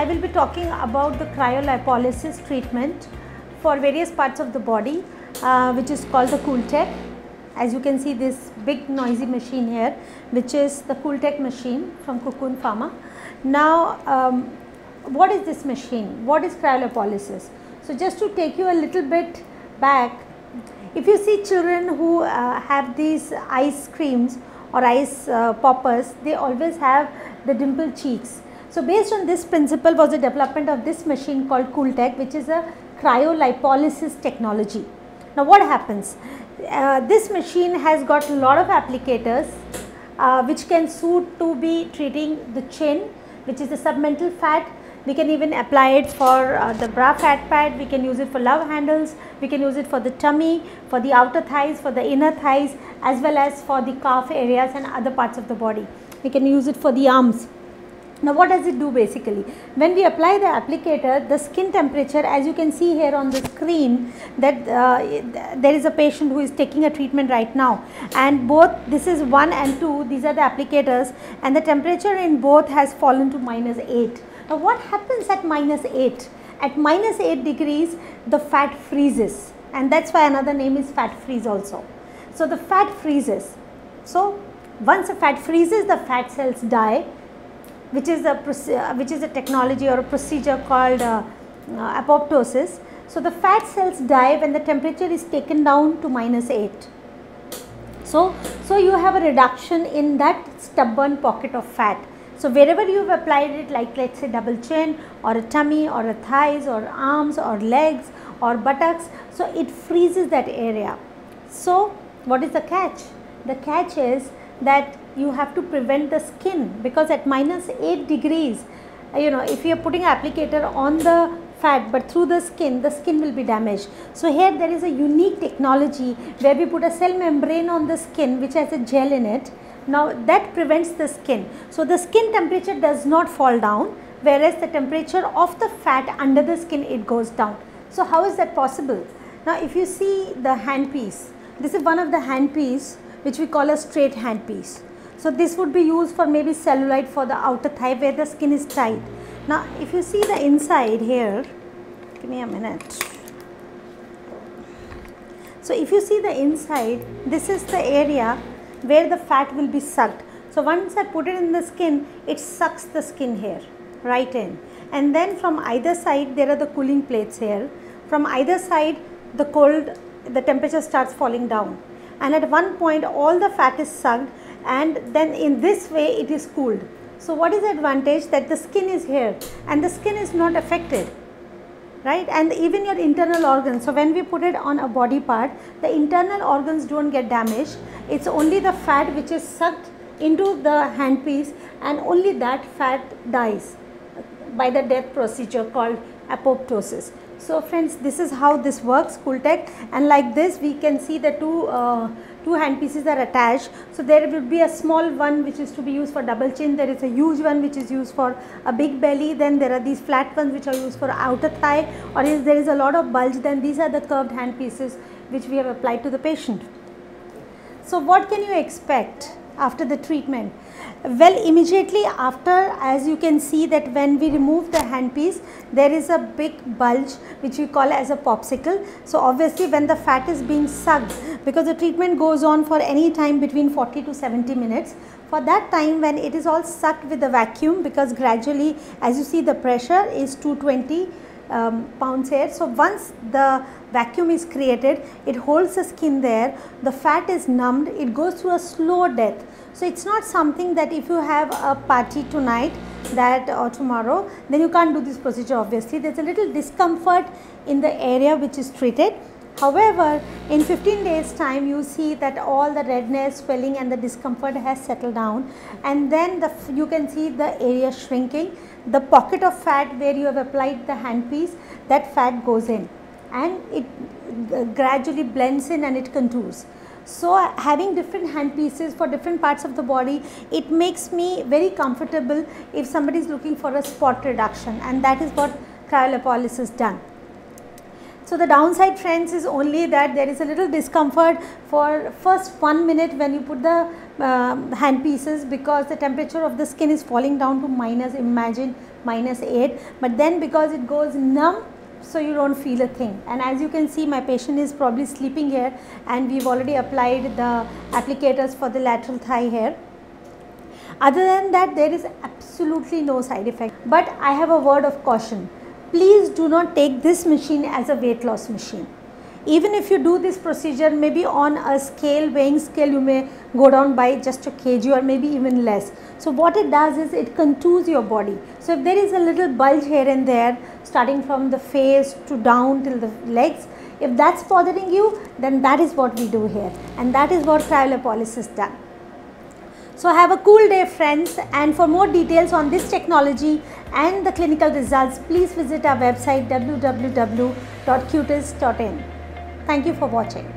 will be talking about the cryolipolysis treatment for various parts of the body, which is called the Cooltech. As you can see, this big noisy machine here, which is the Cooltech machine from Cocoon Pharma. Now, what is this machine? What is cryolipolysis? So just to take you a little bit back, if you see children who have these ice creams or ice poppers, they always have the dimpled cheeks. So based on this principle was the development of this machine called Cooltech, which is a cryolipolysis technology. Now what happens? This machine has got a lot of applicators which can suit to be treating the chin, which is the submental fat. We can even apply it for the bra fat pad, we can use it for love handles, we can use it for the tummy, for the outer thighs, for the inner thighs, as well as for the calf areas and other parts of the body. We can use it for the arms. Now what does it do basically? When we apply the applicator, the skin temperature, as you can see here on the screen, that there is a patient who is taking a treatment right now, and both, this is 1 and 2, these are the applicators, and the temperature in both has fallen to -8. Now what happens at -8? At -8 degrees the fat freezes, and that's why another name is fat freeze also. So the fat freezes. So once the fat freezes, the fat cells die, which is a technology or a procedure called apoptosis. So the fat cells die when the temperature is taken down to -8. So you have a reduction in that stubborn pocket of fat. So wherever you have applied it, like let's say double chin or a tummy or a thighs or arms or legs or buttocks, so it freezes that area. So what is the catch? The catch is that you have to prevent the skin, because at -8 degrees, if you are putting applicator on the fat but through the skin will be damaged. So here there is a unique technology where we put a cell membrane on the skin which has a gel in it. Now that prevents the skin. So the skin temperature does not fall down, whereas the temperature of the fat under the skin, it goes down. So how is that possible? Now if you see the handpiece, this is one of the handpiece which we call a straight handpiece. So this would be used for maybe cellulite for the outer thigh where the skin is tight. Now if you see the inside here, give me a minute. So if you see the inside, this is the area where the fat will be sucked. So once I put it in the skin, it sucks the skin here right in, and then from either side there are the cooling plates here. From either side the temperature starts falling down, and at one point all the fat is sucked, and then in this way it is cooled. So what is the advantage? That the skin is here and the skin is not affected, right? And even your internal organs, so when we put it on a body part, the internal organs don't get damaged. It's only the fat which is sucked into the handpiece, and only that fat dies by the death procedure called apoptosis. So friends, this is how this works, Cooltech, and like this we can see the two handpieces are attached. So there will be a small one which is to be used for double chin, there is a huge one which is used for a big belly, then there are these flat ones which are used for outer thigh, or if there is a lot of bulge, then these are the curved handpieces which we have applied to the patient. So what can you expect after the treatment? Well, immediately after, as you can see that when we remove the handpiece, there is a big bulge which we call as a popsicle. So obviously when the fat is being sucked, because the treatment goes on for any time between 40 to 70 minutes, for that time when it is all sucked with the vacuum, because gradually, as you see, the pressure is 220 pounds here. So once the vacuum is created, it holds the skin there, the fat is numbed, it goes through a slow death. So it's not something that if you have a party tonight or tomorrow, then you can't do this procedure. Obviously there's a little discomfort in the area which is treated. However, in 15 days time you see that all the redness, swelling and the discomfort has settled down, and then you can see the area shrinking. The pocket of fat where you have applied the handpiece, that fat goes in and it gradually blends in and it contours. So having different handpieces for different parts of the body, it makes me very comfortable if somebody is looking for a spot reduction, and that is what cryolipolysis done. So the downside, friends, is only that there is a little discomfort for first 1 minute when you put the hand pieces, because the temperature of the skin is falling down to imagine -8, but then because it goes numb, so you don't feel a thing. And as you can see, my patient is probably sleeping here, and we've already applied the applicators for the lateral thigh here. Other than that, there is absolutely no side effect. But I have a word of caution. Please do not take this machine as a weight loss machine. Even if you do this procedure, maybe on a scale, weighing scale, you may go down by just a kg or maybe even less. So what it does is it contours your body. So if there is a little bulge here and there, starting from the face to down till the legs, if that's bothering you, then that is what we do here, and that is what cryolipolysis does. So have a cool day, friends, and for more details on this technology and the clinical results, please visit our website www.cutis.in. Thank you for watching.